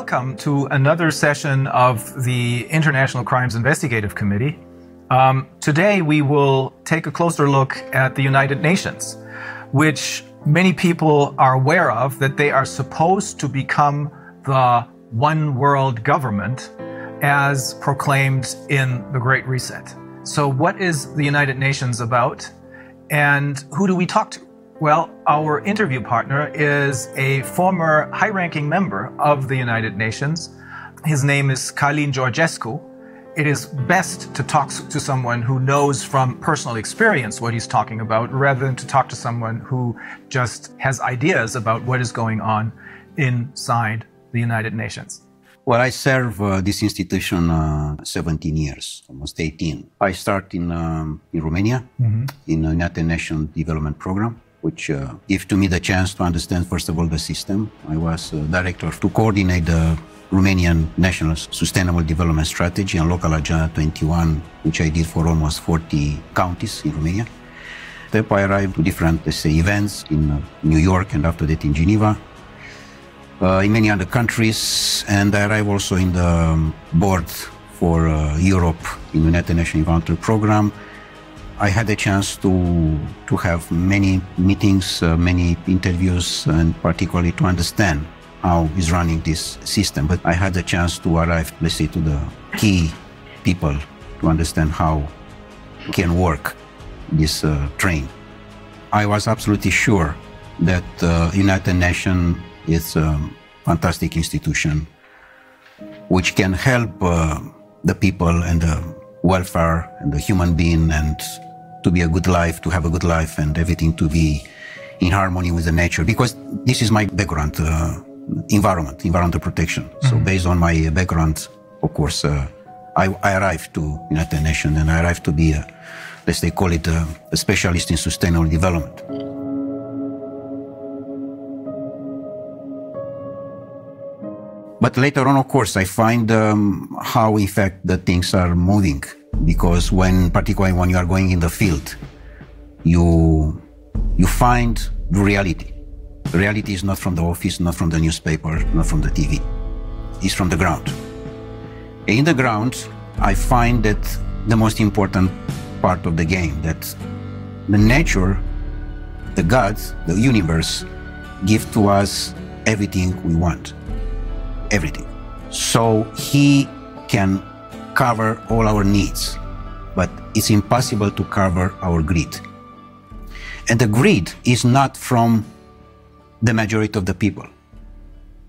welcome to another session of the International Crimes Investigative Committee. Today we will take a closer look at the United Nations, which many people are aware of, that they are supposed to become the one world government as proclaimed in the Great Reset. So what is the United Nations about, and who do we talk to? Well, our interview partner is a former high-ranking member of the United Nations. His name is Calin Georgescu. It is best to talk to someone who knows from personal experience what he's talking about, rather than to talk to someone who just has ideas about what is going on inside the United Nations. Well, I serve this institution 17 years, almost 18. I started in Romania, in the United Nations Development Program, which gave to me the chance to understand, first of all, the system. I was director to coordinate the Romanian National Sustainable Development Strategy and Local Agenda 21, which I did for almost 40 counties in Romania. Then I arrived to different, let's say, events in New York and after that in Geneva, in many other countries, and I arrived also in the board for Europe in the United Nations Environmental Program. I had a chance to have many meetings, many interviews, and particularly to understand how is running this system. But I had the chance to arrive, let's say, to the key people to understand how can work this train. I was absolutely sure that United Nations is a fantastic institution which can help the people and the welfare and the human being, and to be a good life, to have a good life, and everything to be in harmony with the nature. Because this is my background, environmental protection. So based on my background, of course, I arrived to United Nations, and I arrived to be, let's say, call it a specialist in sustainable development. But later on, of course, I find how, in fact, the things are moving. Because particularly when you are going in the field, you find the reality. The reality is not from the office, not from the newspaper, not from the TV. It's from the ground. In the ground, I find that the most important part of the game, that the nature, the gods, the universe, give to us everything we want. Everything. So he can cover all our needs, but it's impossible to cover our greed. And the greed is not from the majority of the people.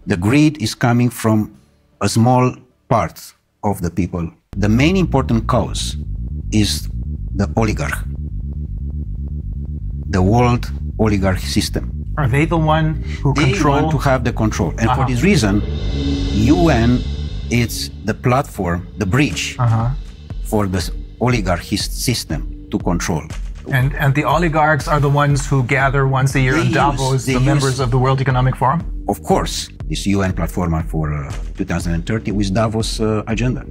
The greed is coming from a small part of the people. The main important cause is the oligarch, the world oligarch system. Are they the one who control? They want to have the control. And for this reason, UN is the platform, the bridge for the oligarchy system to control. And the oligarchs are the ones who gather once a year in Davos, the members of the World Economic Forum? Of course, this UN platform for 2030 with Davos agenda.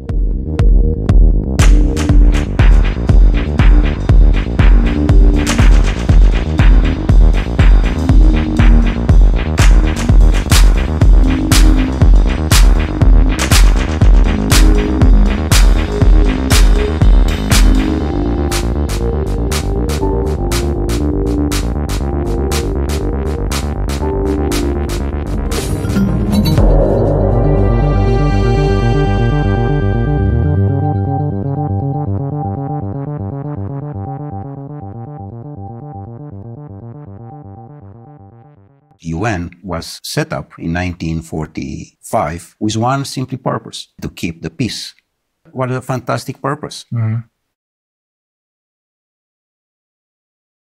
UN was set up in 1945 with one simple purpose: to keep the peace. What a fantastic purpose.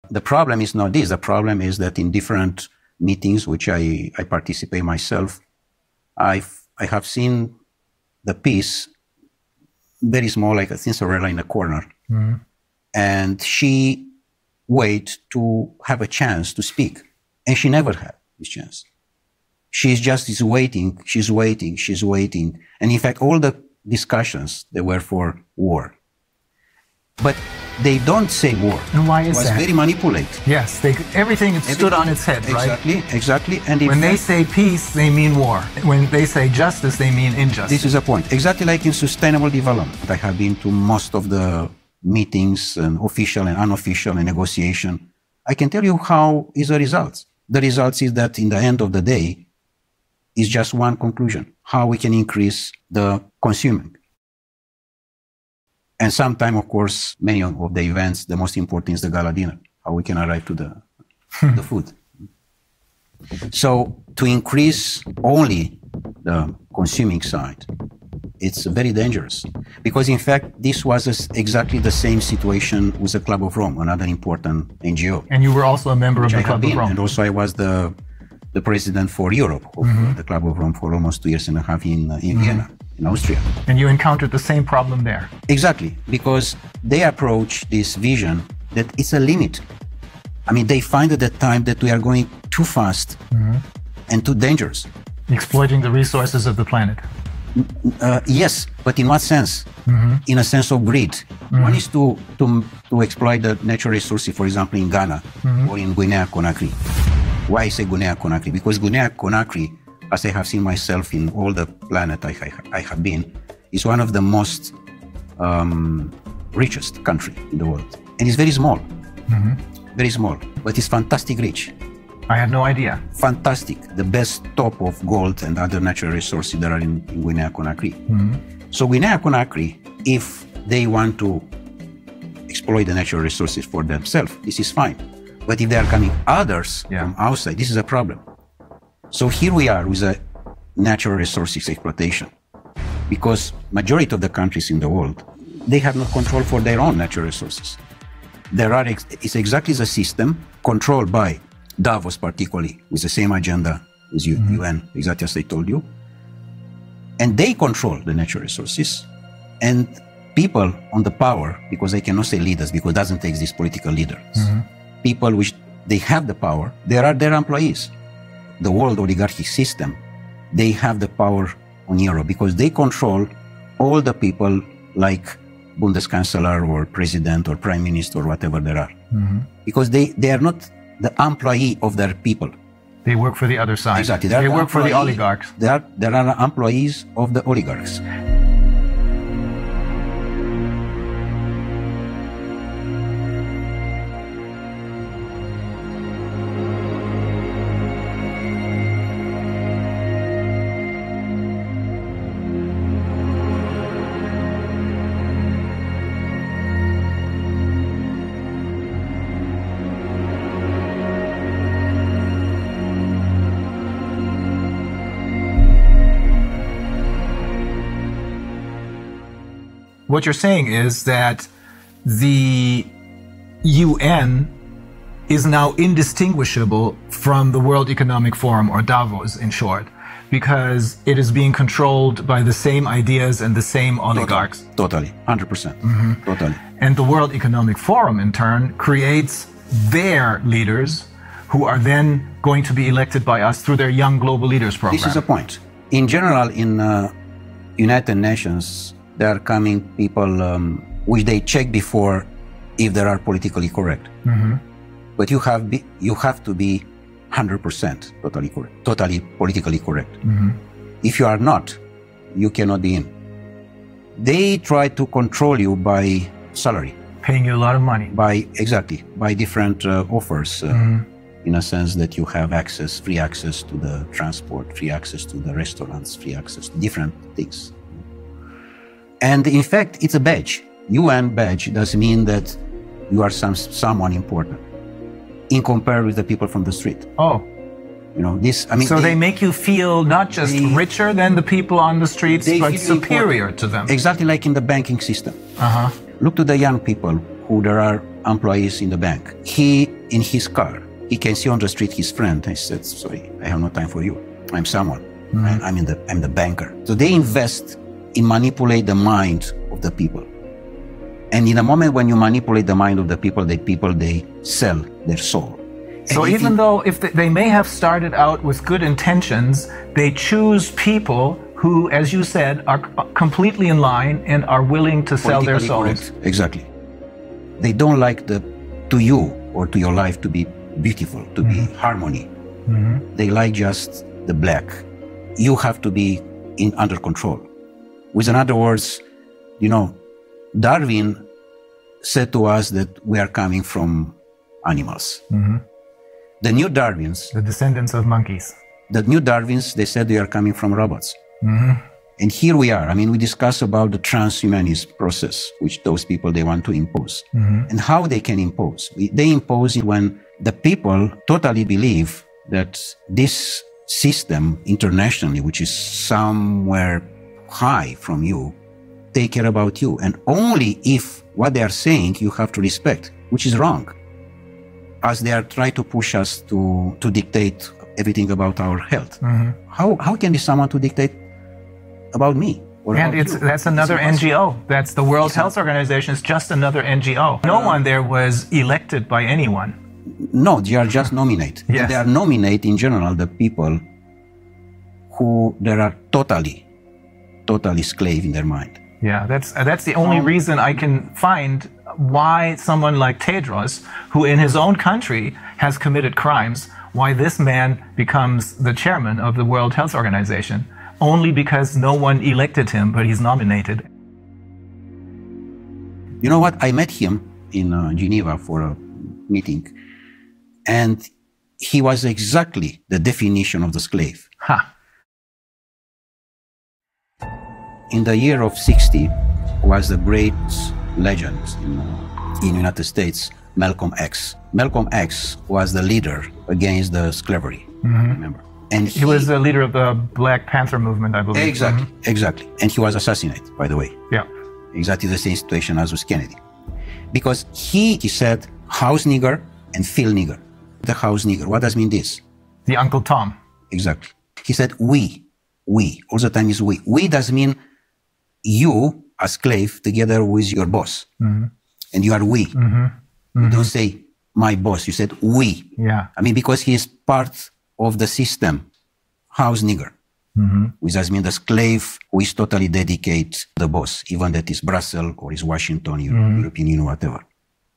The problem is not this. The problem is that in different meetings, which I participate myself, I have seen the peace very small, like a Cinderella in a corner. And she wait to have a chance to speak. And she never had this chance. She's waiting, she's waiting, she's waiting. And in fact, all the discussions, they were for war. But they don't say war. And why is that? It was very manipulated. Yes, everything stood on its head, right? Exactly. And when they say peace, they mean war. When they say justice, they mean injustice. This is a point. Exactly like in sustainable development. I have been to most of the meetings, and official and unofficial, and negotiation. I can tell you how is the results. The results is that in the end of the day, is just one conclusion: how we can increase the consuming. And sometimes, of course, many of the events, the most important is the gala dinner, how we can arrive to the food. So to increase only the consuming side, it's very dangerous. Because in fact, this was exactly the same situation with the Club of Rome, another important NGO. And you were also a member of the Club of Rome. And also I was the president for Europe of the Club of Rome for almost 2.5 years in Vienna, in Austria. And you encountered the same problem there. Exactly, because they approach this vision that it's a limit. I mean, they find at that time that we are going too fast and too dangerous. Exploiting the resources of the planet. Yes, but in what sense? In a sense of greed. One is to exploit the natural resources, for example, in Ghana or in Guinea-Conakry. Why I say Guinea-Conakry? Because Guinea-Conakry, as I have seen myself in all the planet I have been, is one of the most richest country in the world. And it's very small. Very small, but it's fantastic rich. I had no idea. Fantastic. The best top of gold and other natural resources that are in Guinea-Conakry. So Guinea-Conakry, if they want to exploit the natural resources for themselves, this is fine. But if there are coming others from outside, this is a problem. So here we are with a natural resources exploitation. Because majority of the countries in the world, they have no control for their own natural resources. It's exactly the system controlled by Davos, particularly, with the same agenda as UN, exactly as I told you. And they control the natural resources. And people on the power, because I cannot say leaders, because it doesn't take these political leaders. People which they have the power, they are their employees. The world oligarchic system, they have the power on Europe because they control all the people like Bundeskanzler or president or prime minister or whatever there are. Because they are not the employee of their people. They work for the other side. Exactly. They work for the oligarchs. They are employees of the oligarchs. What you're saying is that the UN is now indistinguishable from the World Economic Forum, or Davos in short, because it is being controlled by the same ideas and the same oligarchs. Totally, 100%. Totally. And the World Economic Forum, in turn, creates their leaders who are then going to be elected by us through their Young Global Leaders program. This is a point. In general, in United Nations, there are coming people which they check before if they are politically correct. But you have to be 100% totally correct, totally politically correct. If you are not, you cannot be in. They try to control you by salary. Paying you a lot of money. By different offers, in a sense that you have free access to the transport, free access to the restaurants, free access to different things. And in fact, it's a badge. UN badge does mean that you are someone important in comparison with the people from the street. Oh. You know, this, I mean. So they make you feel not just richer than the people on the streets, but superior to them. Exactly like in the banking system. Look to the young people who there are employees in the bank. He, in his car, he can see on the street his friend. I said, sorry, I have no time for you. I'm someone. I'm the banker. So they invest in manipulate the mind of the people. And in the moment when you manipulate the mind of the people, they sell their soul. So even though if they may have started out with good intentions, they choose people who, as you said, are completely in line and are willing to sell their souls. Correct. Exactly. They don't like to you or to your life to be beautiful, to be harmony. They like just the black. You have to be under control. With other words, you know, Darwin said to us that we are coming from animals. The new Darwins, The descendants of monkeys. the new Darwins, they said we are coming from robots. And here we are. I mean, we discuss about the transhumanist process, which those people, they want to impose. And how they can impose. They impose it when the people totally believe that this system internationally, which is somewhere high from you, take care about you. And only if what they are saying you have to respect, which is wrong. As they are trying to push us to dictate everything about our health. How can be someone to dictate about me? And that's another NGO. That's the World Health Organization. It's just another NGO. No one there was elected by anyone. No, they are just nominate. Yes. They are nominate in general the people who they are totally slave in their mind. Yeah, that's the only reason I can find why someone like Tedros, who in his own country has committed crimes, why this man becomes the chairman of the World Health Organization. Only because no one elected him, but he's nominated. You know what? I met him in Geneva for a meeting, and he was exactly the definition of the slave. In the year of 60 was the great legend in United States, Malcolm X. Malcolm X was the leader against the slavery, remember? And he was the leader of the Black Panther movement, I believe. Exactly, exactly. And he was assassinated, by the way. Yeah. Exactly the same situation as with Kennedy. Because he said house nigger and field nigger. The house nigger, what does mean this? The Uncle Tom. Exactly. He said we, all the time is we. We does mean you, a slave, together with your boss. And you are we. You don't say my boss, you said we. Yeah. I mean, because he is part of the system, house nigger, which does mean the slave who is totally dedicated to the boss, even that is Brussels or is Washington, European Union, whatever.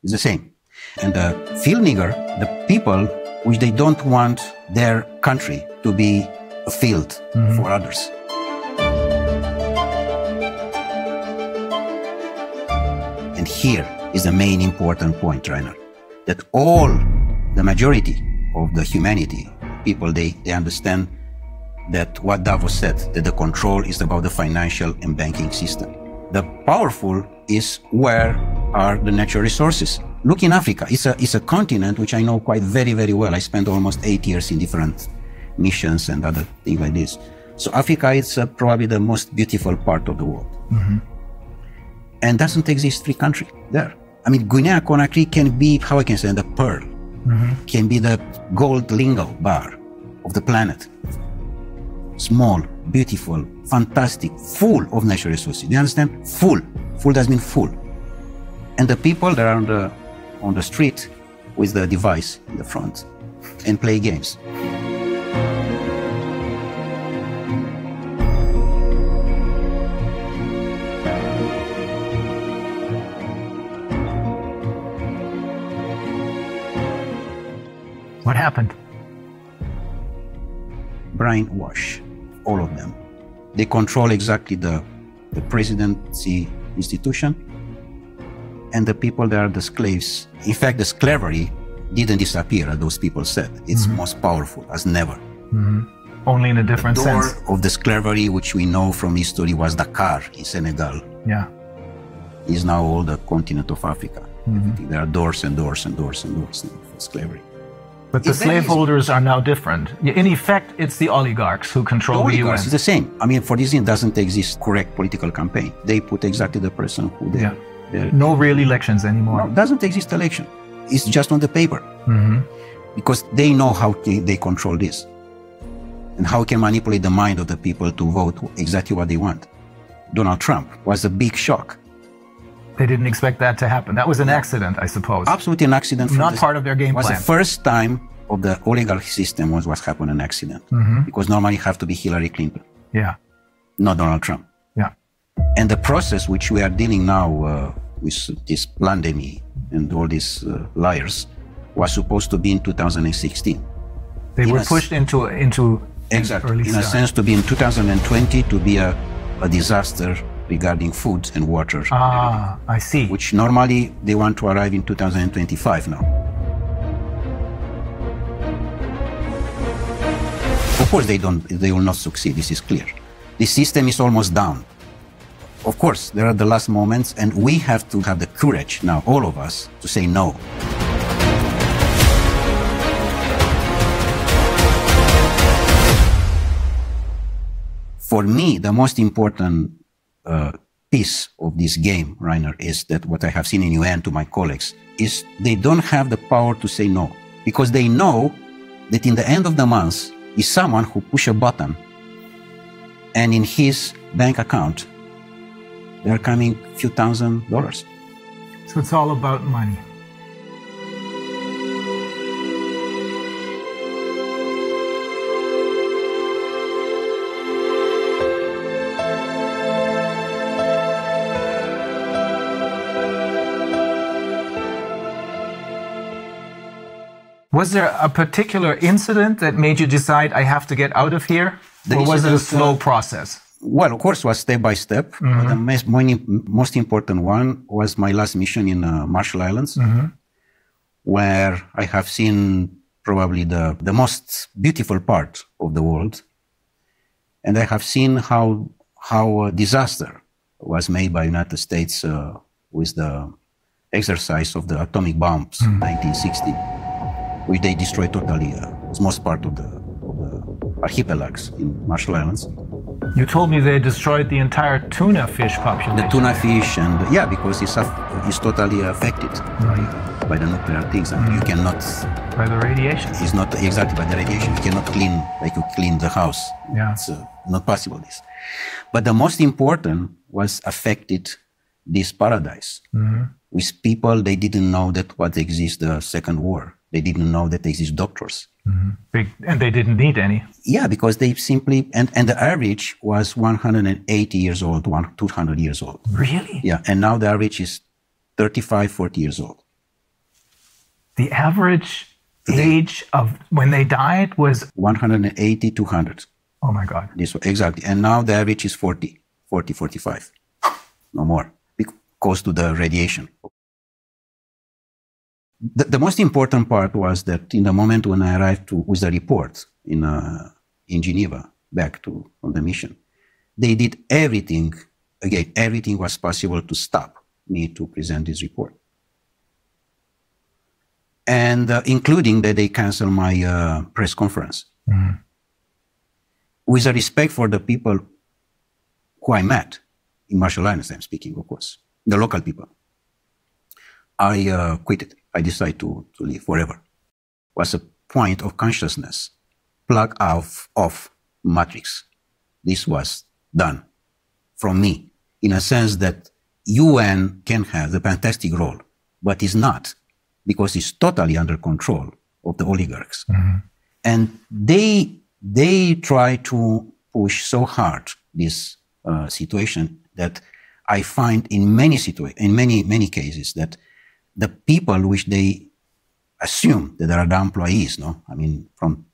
It's the same. And the field nigger, the people which they don't want their country to be a field for others. And here is the main important point, Rainer, that all the majority of the humanity, people, they understand that what Davos said, that the control is about the financial and banking system. The powerful is where are the natural resources. Look in Africa, it's a continent which I know quite very, very well. I spent almost 8 years in different missions and other things like this. So Africa is probably the most beautiful part of the world. And doesn't exist free country there. I mean, Guinea-Conakry can be, how I can say, the pearl. Can be the gold lingo bar of the planet. Small, beautiful, fantastic, full of natural resources. Do you understand? Full. Full does mean full. And the people that are on the street with the device in the front and play games. What happened? Brainwash, all of them. They control exactly the presidency institution and the people that are the slaves. In fact, the slavery didn't disappear, as those people said. It's most powerful as never. Only in a different sense. The door of the slavery, which we know from history, was Dakar in Senegal. Yeah. Is now all the continent of Africa. There are doors and doors and doors and doors for slavery. But the slaveholders are now different. In effect, it's the oligarchs who control the UN. It's the same. I mean, for this, it doesn't exist correct political campaign. They put exactly the person who they... No real elections anymore. No, doesn't exist election. It's just on the paper. Because they know how they control this. And how can manipulate the mind of the people to vote exactly what they want. Donald Trump was a big shock. They didn't expect that to happen. That was an accident, I suppose. Absolutely an accident. Not part of their game plan. It was the first time of the oligarchy system was happened an accident. Because normally you have to be Hillary Clinton. Yeah. Not Donald Trump. Yeah. And the process which we are dealing now with this pandemic and all these liars was supposed to be in 2016. They were pushed into exactly early in start. a sense to be in 2020 to be a disaster regarding food and water. Ah, I see. Which normally they want to arrive in 2025 now. Of course they will not succeed, this is clear. The system is almost down. Of course, there are the last moments, and we have to have the courage now, all of us, to say no. For me, the most important piece of this game, Rainer, is that what I have seen in UN to my colleagues is they don't have the power to say no, because they know that in the end of the month is someone who push a button and in his bank account there are coming a few $1,000s. So it's all about money. Was there a particular incident that made you decide I have to get out of here? Or was it a slow process? Well, of course, it was step by step. Mm-hmm. The most important one was my last mission in Marshall Islands, mm-hmm. where I have seen probably the most beautiful part of the world. And I have seen how a disaster was made by United States with the exercise of the atomic bombs in 1960, which they destroyed totally the most part of the archipelagos in Marshall Islands. You told me they destroyed the entire tuna fish population. The tuna fish, and yeah, because it's totally affected by the nuclear things, and you cannot. By the radiation. It's not exactly by the radiation. You cannot clean like you clean the house. Yeah. It's not possible. This, but the most important was affected this paradise with people they didn't know that what exists the Second War. They didn't know that there exist doctors. And they didn't need any. Yeah, because they simply, and the average was 180 years old, 200 years old. Really? Yeah, and now the average is 35, 40 years old. The average age of when they died was? 180, 200. Oh my God. This exactly. And now the average is 40, 45. No more, because to the radiation. The most important part was that in the moment when I arrived with the report in Geneva, back on the mission, they did everything, again, everything was possible to stop me to present this report. And including that they canceled my press conference. With a respect for the people who I met, in Marshall Islands I'm speaking, of course, the local people, I quit it. I decided to leave forever. It was a point of consciousness, plug off matrix. This was done from me, in a sense that UN can have the fantastic role, but is not, because it's totally under control of the oligarchs. And they try to push so hard this situation that I find in many cases that the people which they assume that they are the employees, no? I mean, from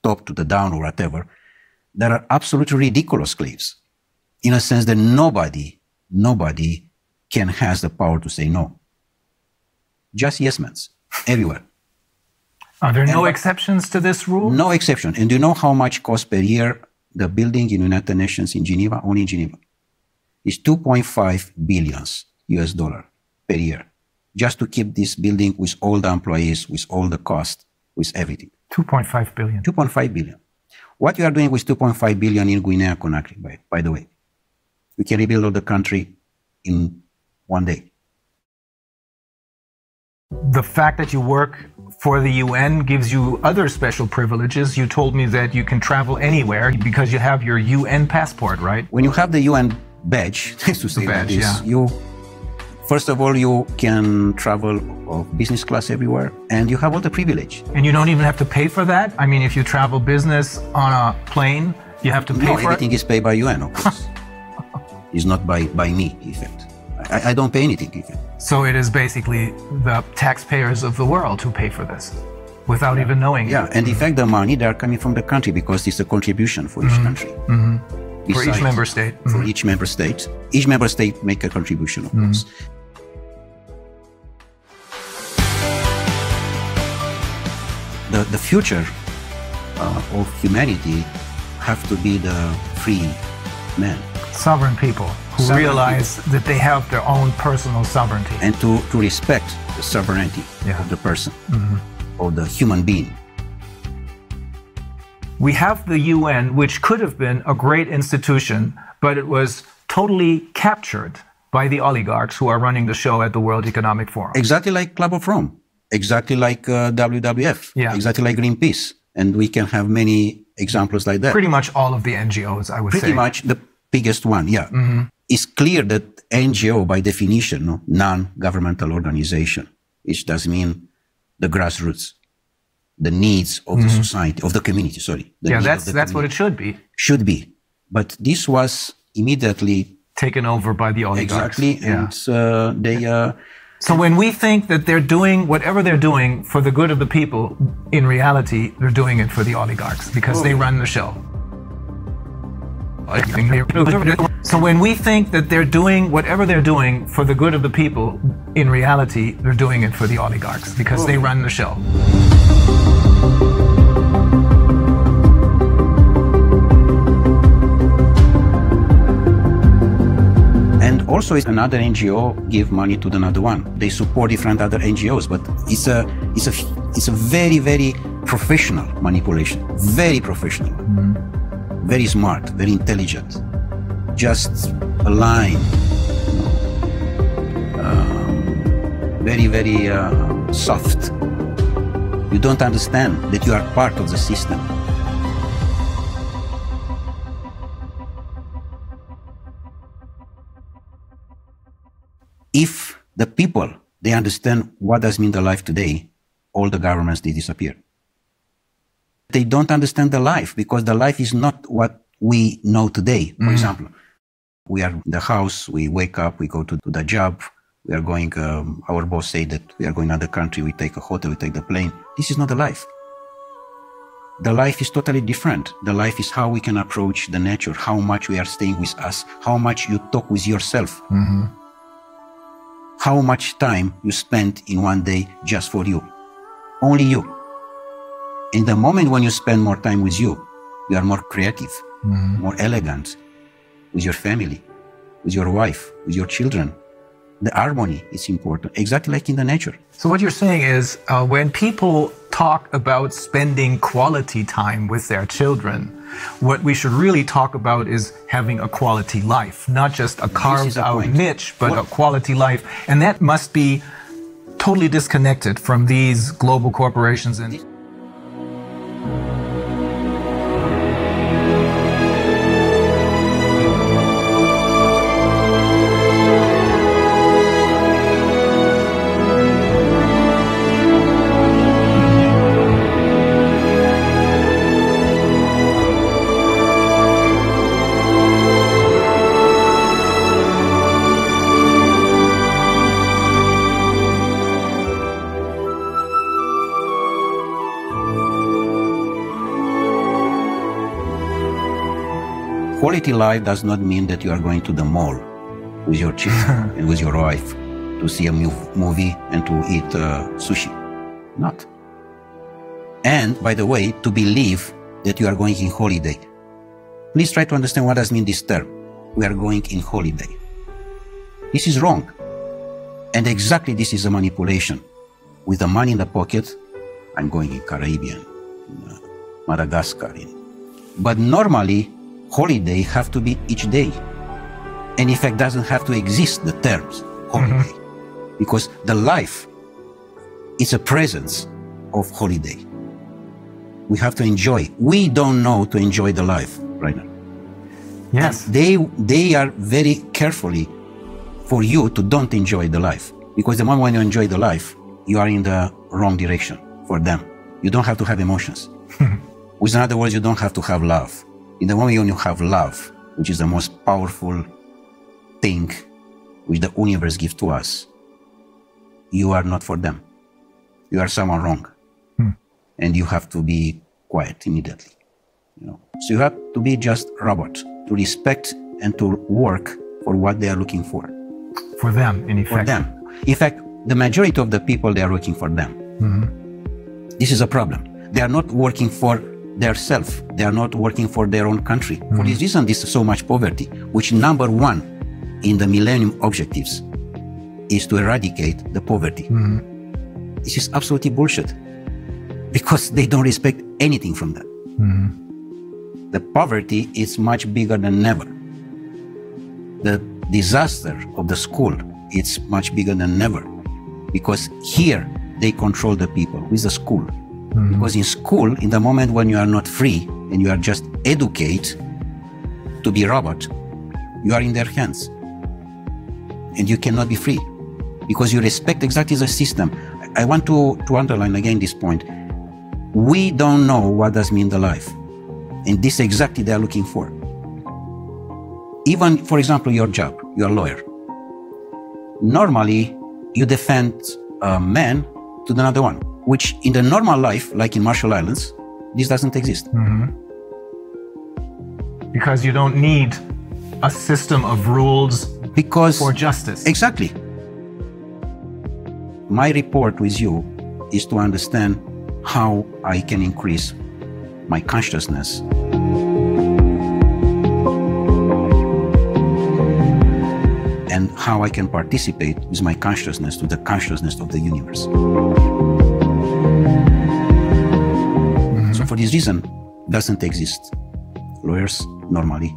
top to the down or whatever, there are absolutely ridiculous slaves, in a sense that nobody can has the power to say no. Just yes men, everywhere. Are there no exceptions to this rule? No exception. And do you know how much costs per year the building in United Nations in Geneva, only in Geneva? It's $2.5 billion US per year. Just to keep this building with all the employees, with all the cost, with everything. 2.5 billion. 2.5 billion. What you are doing with 2.5 billion in Guinea-Conakry, by the way, we can rebuild all the country in one day. The fact that you work for the UN gives you other special privileges. You told me that you can travel anywhere because you have your UN passport, right? When you have the UN badge, to say badge, this, yeah. First of all, you can travel of business class everywhere, and you have all the privilege. And you don't even have to pay for that? I mean, if you travel business on a plane, you have to pay for it? No, everything is paid by UN, of course. It's not by me, in fact. I don't pay anything even. So it is basically the taxpayers of the world who pay for this without even knowing Yeah, it. and in fact, the money, they are coming from the country because it's a contribution for each country. For each member state. For each member state. Each member state make a contribution, of course. The future of humanity have to be the free men. Sovereign people who Sovereign realize that they have their own personal sovereignty. And to respect the sovereignty of the person, or the human being. We have the UN, which could have been a great institution, but it was totally captured by the oligarchs who are running the show at the World Economic Forum. Exactly like Club of Rome, exactly like WWF, exactly like Greenpeace. And we can have many examples like that. Pretty much all of the NGOs, I would say. Pretty much the biggest one, yeah. It's clear that NGO, by definition, non-governmental organization, which does mean the grassroots, the needs of the society, of the community, sorry. Yeah, that's what it should be. Should be. But this was immediately taken over by the oligarchs. Exactly, and they... So when we think that they're doing whatever they're doing for the good of the people, in reality, they're doing it for the oligarchs because they run the show. So when we think that they're doing whatever they're doing for the good of the people, in reality, they're doing it for the oligarchs because they run the show. And also, another NGO give money to another one. They support different other NGOs, but it's a very, very professional manipulation. Very professional, very smart, very intelligent. Just a line, very, very soft. You don't understand that you are part of the system. If the people, they understand what does mean the life today, all the governments, they disappear. They don't understand the life because the life is not what we know today. For example, we are in the house, we wake up, we go to the job, we are going, our boss say that we are going to another country, we take a hotel, we take the plane. This is not the life. The life is totally different. The life is how we can approach the nature, how much we are staying with us, how much you talk with yourself. How much time you spend in one day just for you. Only you. In the moment when you spend more time with you, you are more creative, more elegant, with your family, with your wife, with your children. The harmony is important, exactly like in the nature. So what you're saying is when people talk about spending quality time with their children, what we should really talk about is having a quality life, not just a carved out niche, but a quality life. And that must be totally disconnected from these global corporations. And quality life does not mean that you are going to the mall with your children and with your wife to see a movie and to eat sushi. Not. And, by the way, to believe that you are going in holiday. Please try to understand what does mean this term. We are going in holiday. This is wrong. And exactly this is a manipulation. With the money in the pocket, I'm going in Caribbean, in Madagascar. But normally, holiday have to be each day. And in fact, doesn't have to exist, the terms holiday. Because the life is a presence of holiday. We have to enjoy. We don't know to enjoy the life right now. yes, They are very carefully for you to don't enjoy the life. Because the moment when you enjoy the life, you are in the wrong direction for them. You don't have to have emotions. With other words, you don't have to have love. In the moment when you have love, which is the most powerful thing which the universe gives to us, you are not for them. You are someone wrong. And you have to be quiet immediately. So you have to be just robot, to respect and to work for what they are looking for. For them, in effect. For them. In fact, the majority of the people, they are working for them. This is a problem. They are not working for themselves. They are not working for their own country. For this reason, there is so much poverty, which number one in the Millennium Objectives is to eradicate the poverty. This is absolutely bullshit, because they don't respect anything from that. The poverty is much bigger than ever. The disaster of the school, it's much bigger than ever, because here they control the people with the school. Because in school, in the moment when you are not free and you are just educated to be robot, you are in their hands and you cannot be free because you respect exactly the system. I want to underline again this point. We don't know what does mean the life, and this exactly they are looking for. Even, for example, your job, you're a lawyer. Normally, you defend a man to another one, which in the normal life, like in Marshall Islands, this doesn't exist. Because you don't need a system of rules for justice. Exactly. My report with you is to understand how I can increase my consciousness. And how I can participate with my consciousness to the consciousness of the universe. So for this reason, doesn't exist lawyers normally.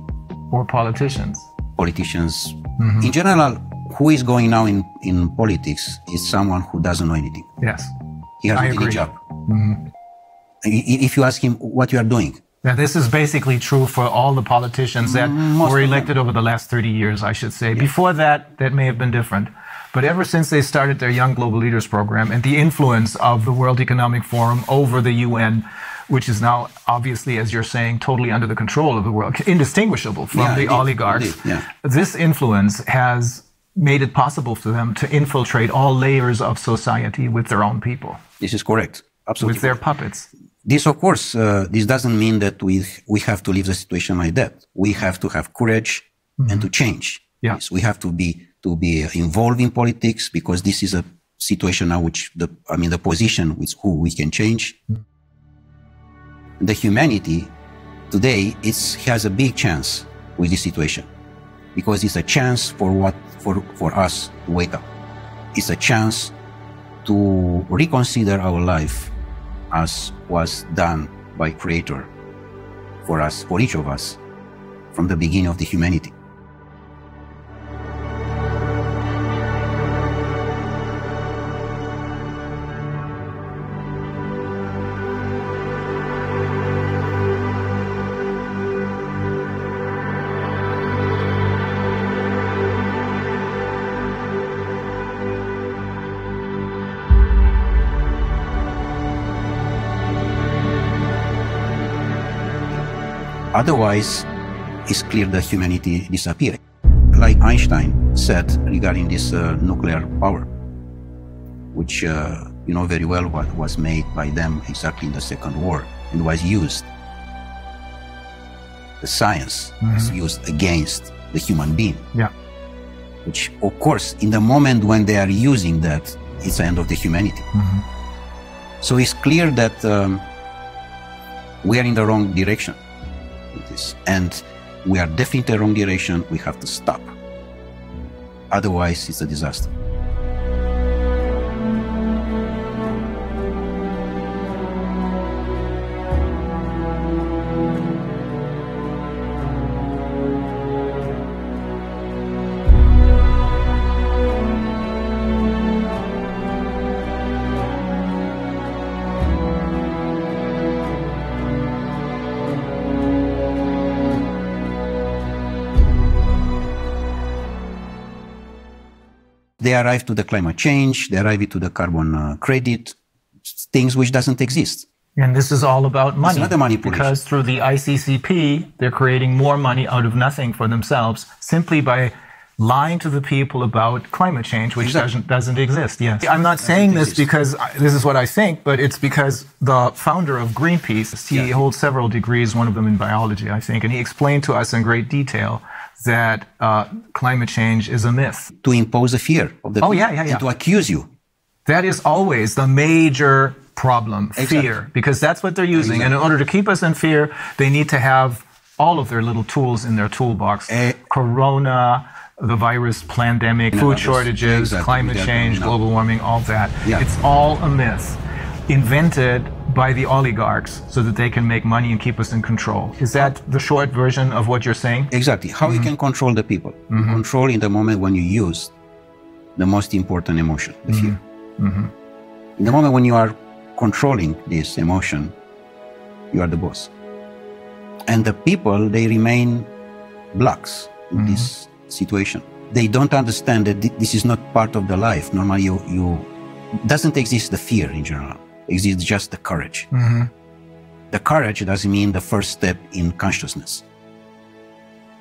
Or politicians. Politicians. In general, who is going now in politics is someone who doesn't know anything. Yes. He has any job. If you ask him what you are doing. Yeah, this is basically true for all the politicians that were elected over the last 30 years, I should say. Yeah. Before that, that may have been different. But ever since they started their Young Global Leaders program and the influence of the World Economic Forum over the UN, which is now obviously, as you're saying, totally under the control of the world, indistinguishable from the oligarchs. This influence has made it possible for them to infiltrate all layers of society with their own people. This is correct. Absolutely. With their puppets. This, of course, this doesn't mean that we have to leave the situation like that. We have to have courage and to change. Yeah. Yes, we have to be involved in politics, because this is a situation now which the position with who we can change. The humanity today has a big chance with this situation, because it's a chance for us to wake up. It's a chance to reconsider our life as was done by Creator for us, for each of us, from the beginning of the humanity. Otherwise, it's clear that humanity disappears. Like Einstein said regarding this nuclear power, which you know very well what was made by them exactly in the Second War and was used. The science was used against the human being. Yeah. Which, of course, in the moment when they are using that, it's the end of the humanity. So it's clear that we are in the wrong direction. And we are definitely in the wrong direction. We have to stop. Otherwise, it's a disaster. They arrive to the climate change, they arrive to the carbon credit, things which doesn't exist. And this is all about money. It's another manipulation. Because through the ICCP, they're creating more money out of nothing for themselves, simply by lying to the people about climate change, which doesn't exist. Yes. I'm not saying this because this is what I think, but it's because the founder of Greenpeace, he holds several degrees, one of them in biology, I think, and he explained to us in great detail that climate change is a myth. To impose a fear of the people and to accuse you. That is always the major problem, fear, because that's what they're using. And in order to keep us in fear, they need to have all of their little tools in their toolbox. Corona, the virus, pandemic, food shortages, climate change, global warming, all that. It's all a myth invented by the oligarchs so that they can make money and keep us in control. Is that the short version of what you're saying? Exactly. How you can control the people. You control in the moment when you use the most important emotion, the fear. In the moment when you are controlling this emotion, you are the boss. And the people, they remain blocks in this situation. They don't understand that this is not part of the life. Normally, doesn't exist the fear in general. Exists just the courage. The courage doesn't mean the first step in consciousness.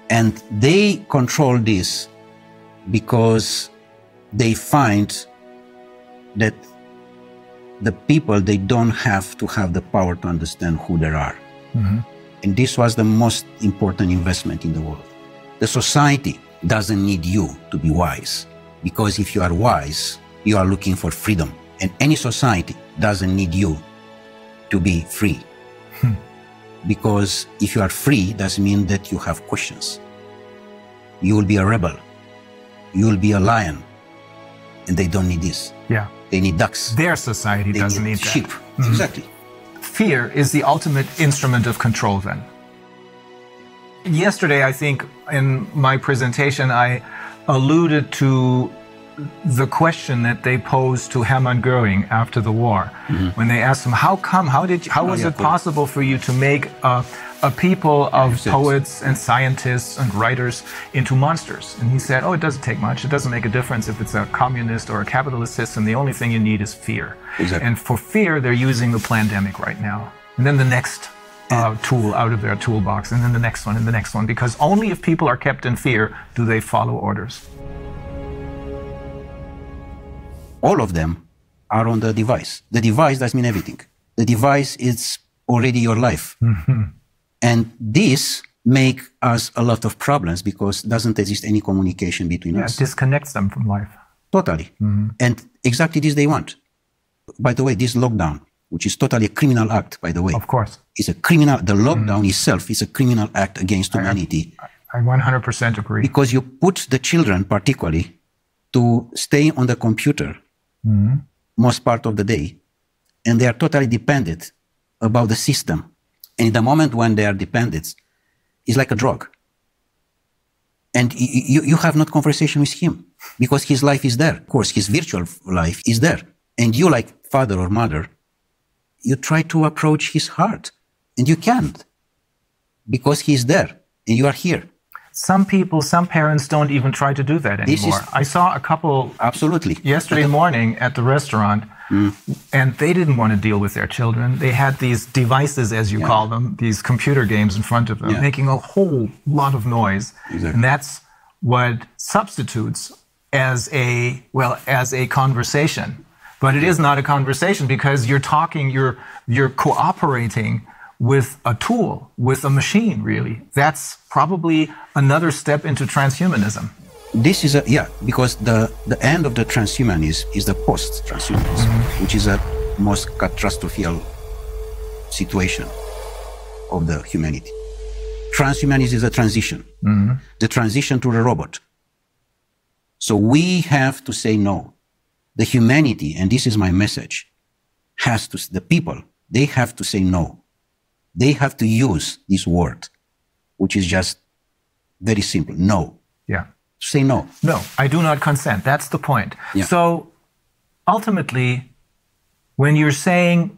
And they control this because they find that the people, they don't have to have the power to understand who they are. And this was the most important investment in the world. The society doesn't need you to be wise, because if you are wise, you are looking for freedom. And any society doesn't need you to be free. Because if you are free, doesn't mean that you have questions. You will be a rebel. You will be a lion. And they don't need this. They need ducks. Their society doesn't need sheep. Exactly. Fear is the ultimate instrument of control then. Yesterday, I think, in my presentation, I alluded to the question that they posed to Hermann Göring after the war, when they asked him, how was it possible for you to make a people of poets and scientists and writers into monsters? And he said, it doesn't take much. It doesn't make a difference if it's a communist or a capitalist system. The only thing you need is fear. And for fear, they're using the pandemic right now. And then the next tool out of their toolbox, and then the next one, and the next one, because only if people are kept in fear do they follow orders. All of them are on the device. The device doesn't mean everything. The device is already your life. And this make us a lot of problems because doesn't exist any communication between us. It disconnects them from life. Totally. And exactly this they want. By the way, this lockdown, which is totally a criminal act, by the way. Of course. Is a criminal, the lockdown itself is a criminal act against humanity. I 100% agree. Because you put the children, particularly, to stay on the computer most part of the day, and they are totally dependent about the system. And in the moment when they are dependent, it's like a drug. And you have not conversation with him because his life is there. Of course, his virtual life is there. And you, like father or mother, you try to approach his heart, and you can't because he's there and you are here. Some people, some parents don't even try to do that anymore. I saw a couple yesterday morning at the restaurant, and they didn't want to deal with their children. They had these devices, as you call them, these computer games in front of them, making a whole lot of noise. And that's what substitutes as a conversation. But it is not a conversation because you're talking, you're cooperating with a tool, with a machine, really. That's probably another step into transhumanism. This is because the end of the transhumanism is the post-transhumanism, which is a most catastrophic situation of the humanity. Transhumanism is a transition, the transition to the robot. So we have to say no. The humanity, and this is my message, the people, they have to say no. They have to use this word, which is just very simple, no. Say no. No, I do not consent. That's the point. So ultimately, when you're saying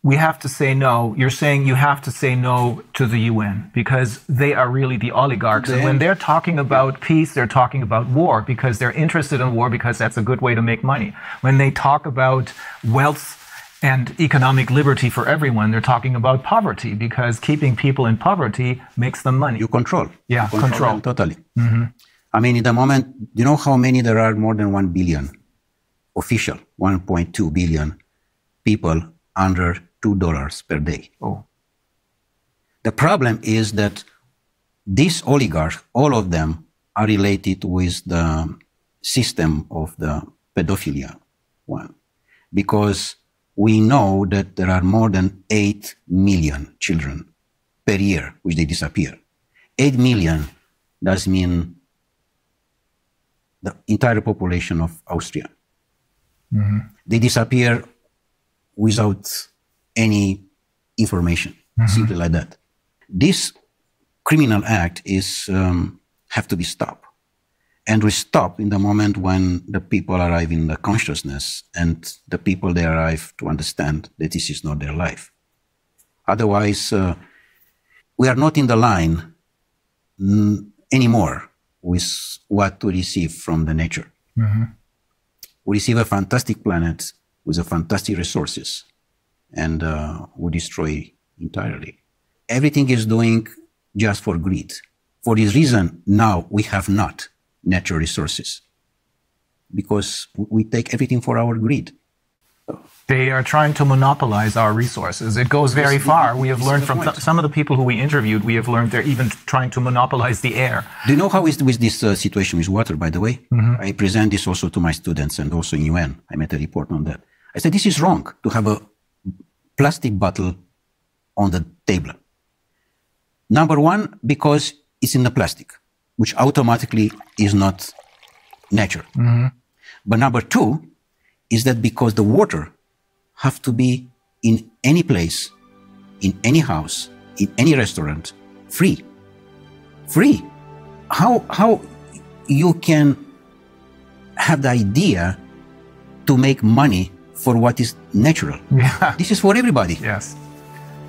we have to say no, you're saying you have to say no to the UN because they are really the oligarchs. And when they're talking about peace, they're talking about war because they're interested in war because that's a good way to make money. When they talk about wealth and economic liberty for everyone, they're talking about poverty because keeping people in poverty makes them money. You control. Control. Totally. I mean, in the moment, you know how many there are? More than 1 billion official, 1.2 billion people under $2 per day. Oh. The problem is that these oligarchs, all of them, are related with the system of the pedophilia one. Because we know that there are more than 8 million children per year which they disappear. 8 million does mean the entire population of Austria. Mm-hmm. They disappear without any information, simply like that. This criminal act is have to be stopped. And we stop in the moment when the people arrive in the consciousness and the people they arrive to understand that this is not their life. Otherwise, we are not in the line anymore with what to receive from the nature. Mm-hmm. We receive a fantastic planet with a fantastic resources, and we destroy entirely. Everything is doing just for greed. For this reason, now we have not natural resources because we take everything for our greed. They are trying to monopolize our resources. It goes very far. We have learned from some of the people who we interviewed, we have learned they're even trying to monopolize the air. Do you know how is with this situation with water, by the way? Mm-hmm. I present this also to my students and also in UN. I made a report on that. I said, this is wrong to have a plastic bottle on the table. Number one, because it's in the plastic, which automatically is not nature. Mm-hmm. But number two is that because the water have to be in any place, in any house, in any restaurant, free. Free. How you can have the idea to make money for what is natural? Yeah. This is for everybody. Yes.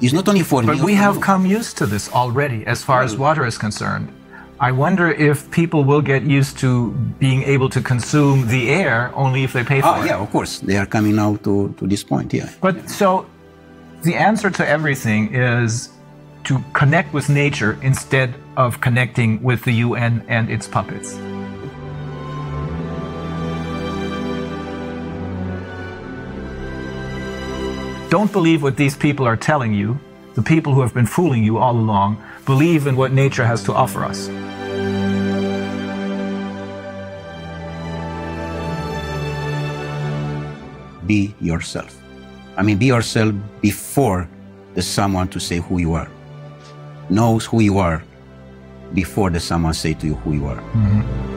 It's not only for me. But we have come used to this already as far as water is concerned. I wonder if people will get used to being able to consume the air only if they pay for it. Yeah, of course. They are coming now to this point, yeah. But so the answer to everything is to connect with nature instead of connecting with the UN and its puppets. Don't believe what these people are telling you. The people who have been fooling you all along. Believe in what nature has to offer us. Be yourself. I mean, be yourself before there's someone to say who you are. Knows who you are before there's someone say to you who you are. Mm-hmm.